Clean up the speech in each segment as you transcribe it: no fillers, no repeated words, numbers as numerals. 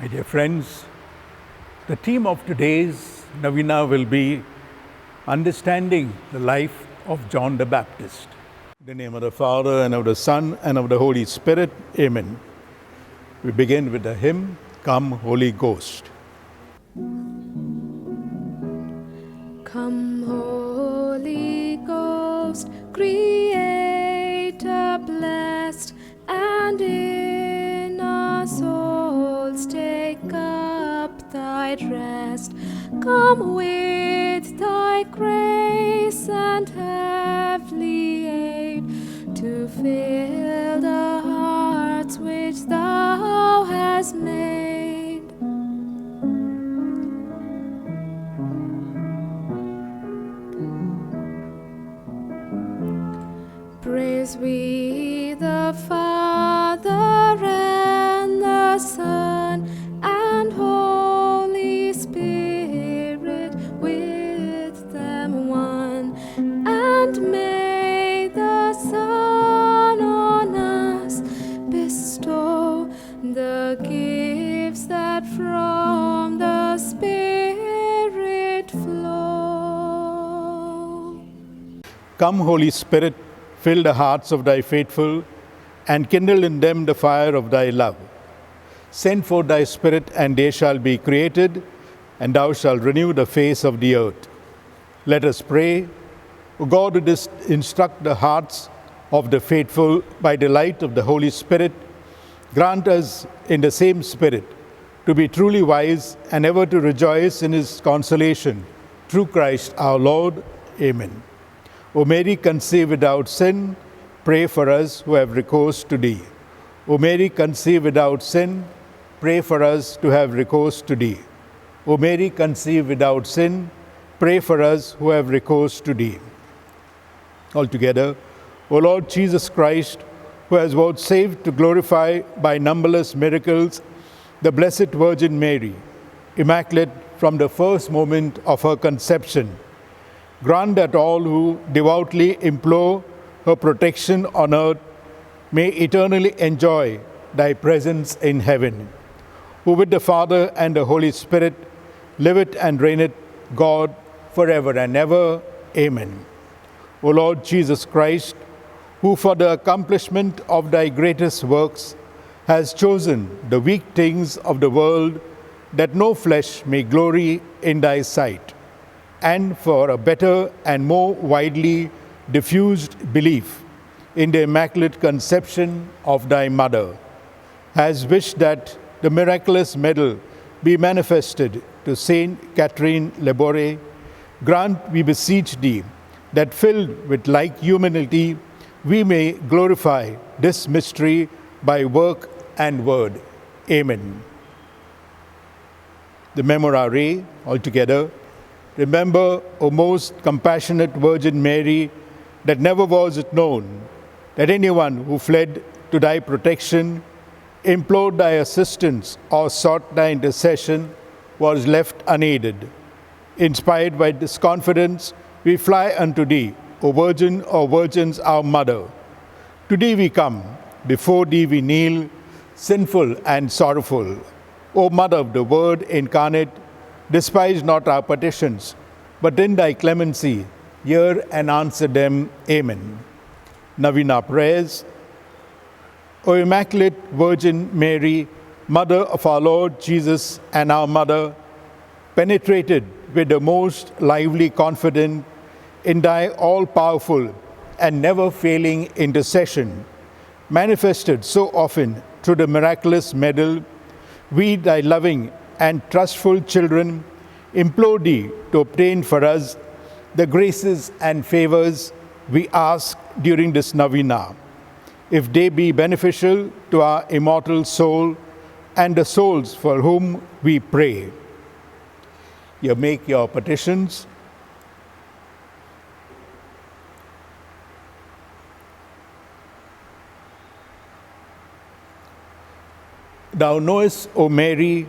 My dear friends, the theme of today's Novena will be understanding the life of John the Baptist. In the name of the Father, and of the Son, and of the Holy Spirit, Amen. We begin with the hymn, Come, Holy Ghost. Come, Holy Ghost, Creator blessed, and in our souls take up thy rest. Come with thy grace and heavenly aid to fill the hearts which thou hast made. Praise we the Father and the Son and Holy Spirit, with them one. And may the Son on us bestow the gifts that from the Spirit flow. Come, Holy Spirit, fill the hearts of thy faithful, and kindle in them the fire of thy love. Send forth thy Spirit, and they shall be created, and thou shalt renew the face of the earth. Let us pray. O God, who didst instruct the hearts of the faithful by the light of the Holy Spirit, grant us in the same Spirit to be truly wise and ever to rejoice in his consolation. Through Christ our Lord. Amen. O Mary, conceived without sin, pray for us who have recourse to thee. O Mary, conceived without sin, pray for us to have recourse to thee. O Mary, conceived without sin, pray for us who have recourse to thee. Altogether, O Lord Jesus Christ, who has vouchsafed to glorify by numberless miracles the Blessed Virgin Mary, immaculate from the first moment of her conception, grant that all who devoutly implore her protection on earth may eternally enjoy thy presence in heaven, who with the Father and the Holy Spirit liveth and reigneth, God, forever and ever. Amen. O Lord Jesus Christ, who for the accomplishment of thy greatest works has chosen the weak things of the world, that no flesh may glory in thy sight, and for a better and more widely diffused belief in the Immaculate Conception of thy Mother, has wished that the miraculous medal be manifested to Saint Catherine Labouré, grant, we beseech thee, that filled with like humility we may glorify this mystery by work and word. Amen. The Memorare, altogether. Remember, O most compassionate Virgin Mary, that never was it known that anyone who fled to thy protection, implored thy assistance, or sought thy intercession was left unaided. Inspired by this confidence, we fly unto thee, O Virgin or Virgins, our Mother. To thee we come, before thee we kneel, sinful and sorrowful. O Mother of the Word incarnate, despise not our petitions, but in thy clemency hear and answer them. Amen. Novena prayers. O Immaculate Virgin Mary, Mother of our Lord Jesus and our Mother, penetrated with the most lively confidence in thy all-powerful and never-failing intercession, manifested so often through the miraculous medal, we, thy loving and trustful children, implore thee to obtain for us the graces and favors we ask during this novena, if they be beneficial to our immortal soul and the souls for whom we pray. You make your petitions. Thou knowest, O Mary,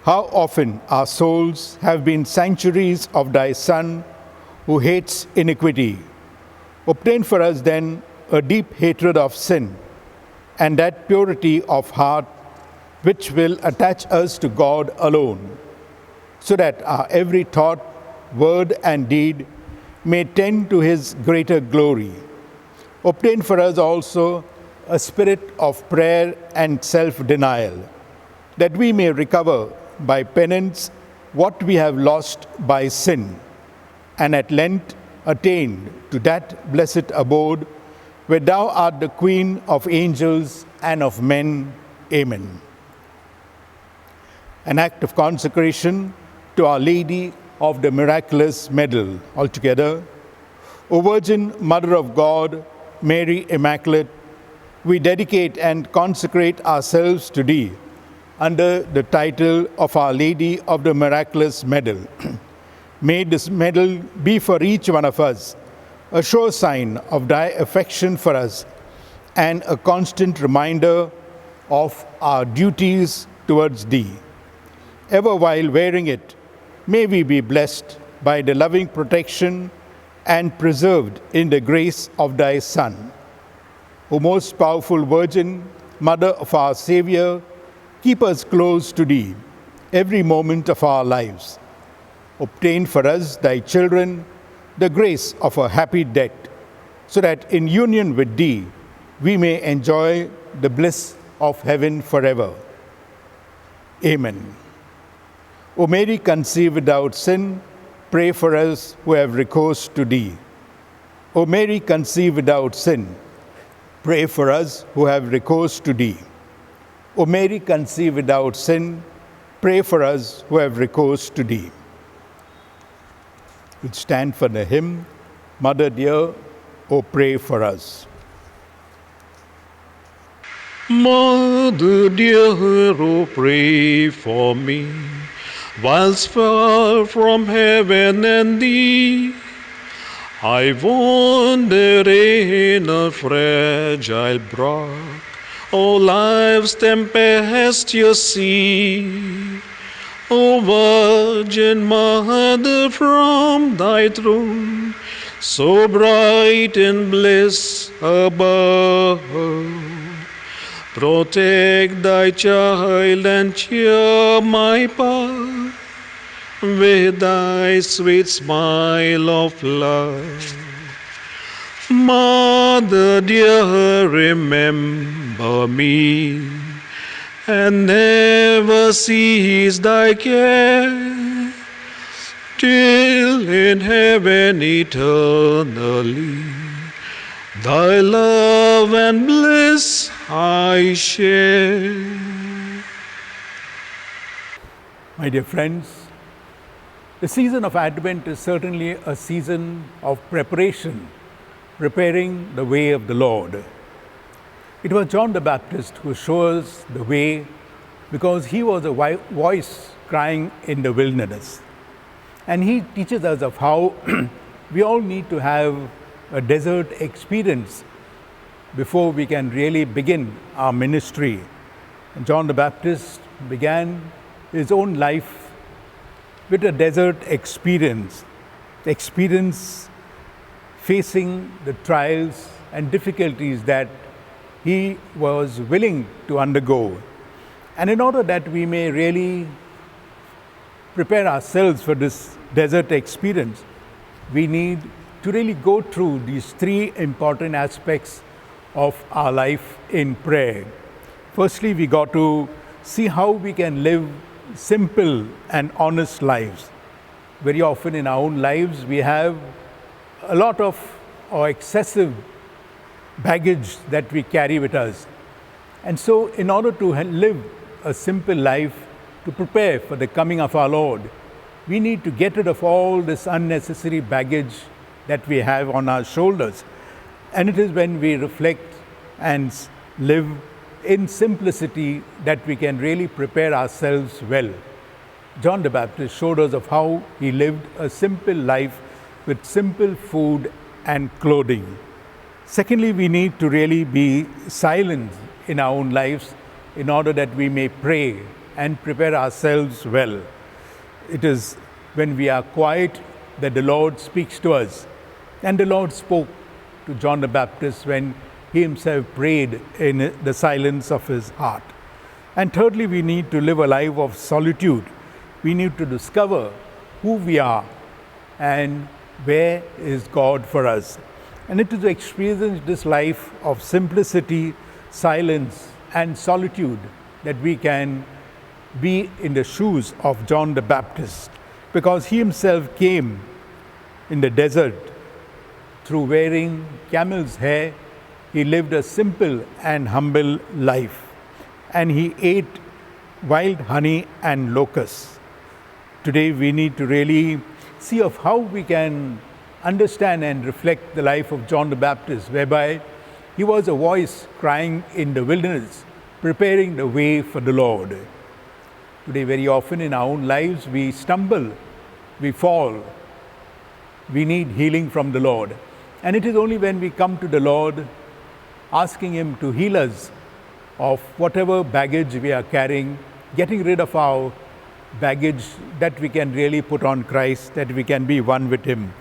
how often our souls have been sanctuaries of thy Son, who hates iniquity. Obtain for us then a deep hatred of sin, and that purity of heart which will attach us to God alone, so that our every thought, word, and deed may tend to his greater glory. Obtain for us also a spirit of prayer and self-denial, that we may recover by penance what we have lost by sin, and at length attain to that blessed abode where thou art the Queen of angels and of men. Amen. An act of consecration to Our Lady of the Miraculous Medal. Altogether, O Virgin Mother of God, Mary Immaculate, we dedicate and consecrate ourselves to Thee under the title of Our Lady of the Miraculous Medal. May this medal be for each one of us a sure sign of Thy affection for us and a constant reminder of our duties towards Thee. Ever while wearing it, may we be blessed by the loving protection and preserved in the grace of Thy Son. O most powerful Virgin, Mother of our Savior, keep us close to Thee every moment of our lives. Obtain for us, Thy children, the grace of a happy death, so that in union with Thee we may enjoy the bliss of heaven forever. Amen. O Mary, conceived without sin, pray for us who have recourse to Thee. O Mary, conceived without sin, pray for us who have recourse to Thee. O Mary, conceived without sin, pray for us who have recourse to Thee. We'll stand for the hymn, Mother dear, O pray for us. Mother dear, oh pray for me, whilst far from heaven and Thee, I wander in a fragile bark, O life's tempestuous sea. O Virgin Mother, from Thy throne, so bright in bliss above, protect Thy child and cheer my path with Thy sweet smile of love. Mother dear, remember me, and never cease Thy care, till in heaven eternally Thy love and bliss I share. My dear friends, the season of Advent is certainly a season of preparation, preparing the way of the Lord. It was John the Baptist who showed us the way because he was a voice crying in the wilderness. And he teaches us of how we all need to have a desert experience before we can really begin our ministry. And John the Baptist began his own life with a desert experience facing the trials and difficulties that he was willing to undergo. And in order that we may really prepare ourselves for this desert experience, we need to really go through these three important aspects of our life in prayer. Firstly, we got to see how we can live simple and honest lives. Very often in our own lives, we have a lot of or excessive baggage that we carry with us. And so in order to live a simple life, to prepare for the coming of our Lord, we need to get rid of all this unnecessary baggage that we have on our shoulders. And it is when we reflect and live in simplicity that we can really prepare ourselves well. John the Baptist showed us of how he lived a simple life with simple food and clothing. Secondly, we need to really be silent in our own lives in order that we may pray and prepare ourselves well. It is when we are quiet that the Lord speaks to us. And the Lord spoke to John the Baptist when he himself prayed in the silence of his heart. And thirdly, we need to live a life of solitude. We need to discover who we are and where is God for us. And it is to experience this life of simplicity, silence, and solitude that we can be in the shoes of John the Baptist, because he himself came in the desert through wearing camel's hair. He lived a simple and humble life, and he ate wild honey and locusts. Today we need to really see of how we can understand and reflect the life of John the Baptist, whereby he was a voice crying in the wilderness, preparing the way for the Lord. Today, very often in our own lives, we stumble, we fall, we need healing from the Lord. And it is only when we come to the Lord, asking Him to heal us of whatever baggage we are carrying, getting rid of our baggage, that we can really put on Christ, that we can be one with Him.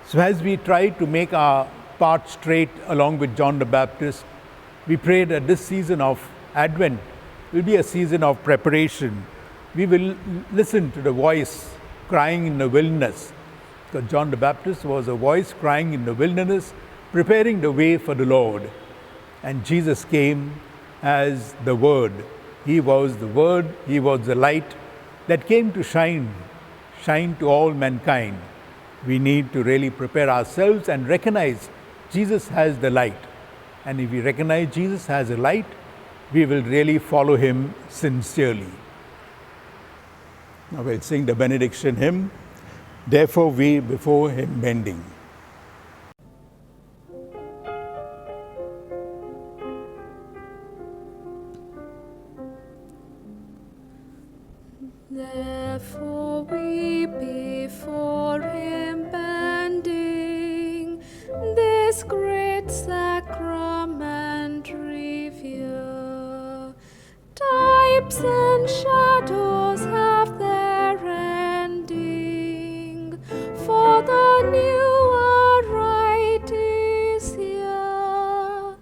So as we try to make our path straight along with John the Baptist, we pray that this season of Advent will be a season of preparation. We will listen to the voice crying in the wilderness, because John the Baptist was a voice crying in the wilderness, preparing the way for the Lord. And Jesus came as the Word. He was the Word, He was the light that came to shine to all mankind. We need to really prepare ourselves and recognize Jesus has the light. And if we recognize Jesus has a light, we will really follow Him sincerely. Now we'll sing the benediction hymn, Therefore We Before Him Bending. Therefore we before Him bending, this great sacrament revere. Types and shadows have their ending, for the newer rite is here.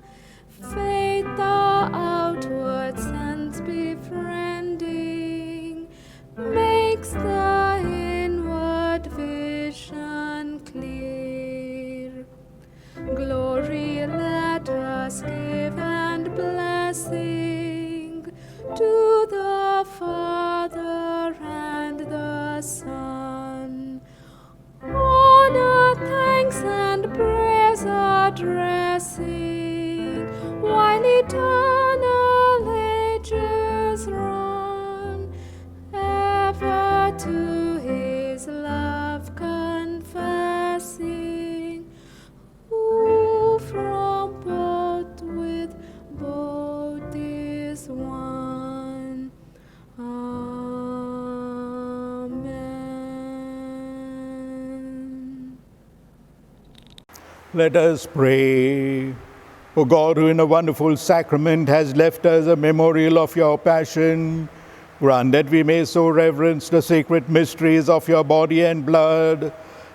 Faith the outward sense befriending, makes the inward vision clear. Glory let us give and blessing to the Father and the Son. Honor, thanks, and praise addressing, while eternal ages run, ever to His love confessing, who from both with both is one. Amen. Let us pray. O God, who in a wonderful sacrament has left us a memorial of your passion, grant that we may so reverence the sacred mysteries of your body and blood,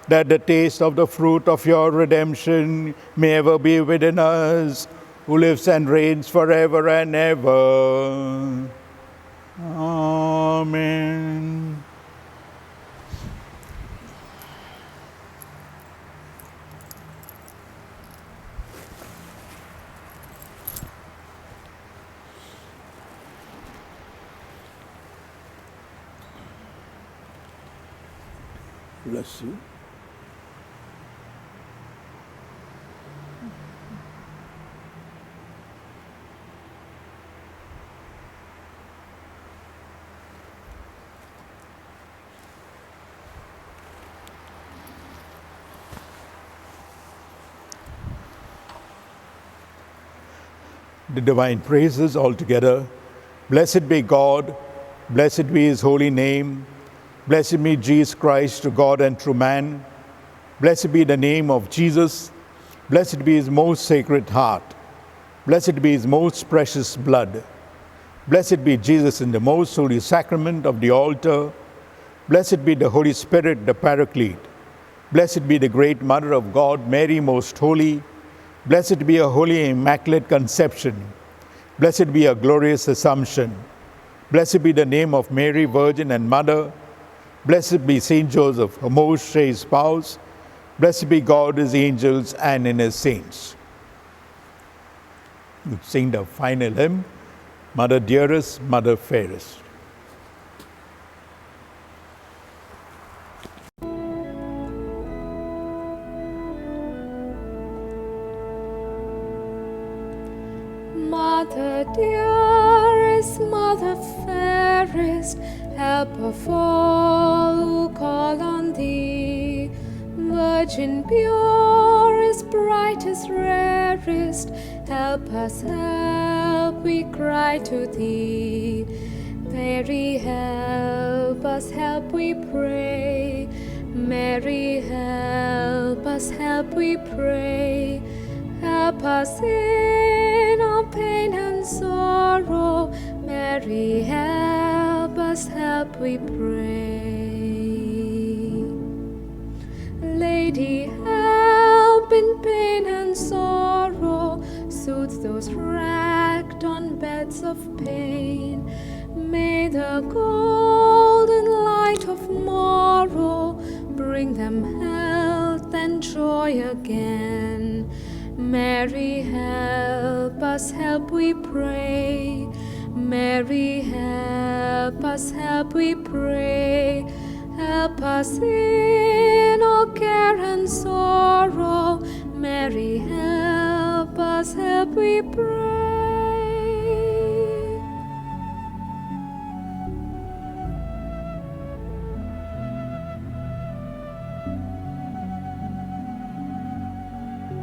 that the taste of the fruit of your redemption may ever be within us, who lives and reigns forever and ever. Amen. Bless you. The divine praises all together. Blessed be God, blessed be His holy name. Blessed be Jesus Christ, true God and true man. Blessed be the name of Jesus. Blessed be His most sacred heart. Blessed be His most precious blood. Blessed be Jesus in the most holy sacrament of the altar. Blessed be the Holy Spirit, the Paraclete. Blessed be the great Mother of God, Mary most holy. Blessed be a holy immaculate conception. Blessed be a glorious assumption. Blessed be the name of Mary, Virgin and Mother. Blessed be Saint Joseph, her most chaste spouse. Blessed be God, his angels, and in his saints. We sing the final hymn, Mother Dearest, Mother Fairest. Mother dearest, Mother fairest, help of all who call on thee. Virgin purest, brightest, rarest, help us, help, we cry to thee. Mary, help us, help, we pray. Mary, help us, help, we pray. Help us in our pain and sorrow. Mary, help us, help, we pray. Lady, help in pain and sorrow. Soothe those racked on beds of pain. May the golden light of morrow bring them health and joy again. Mary, help us, help, we pray. Mary, help us, help, we pray. Help us in our care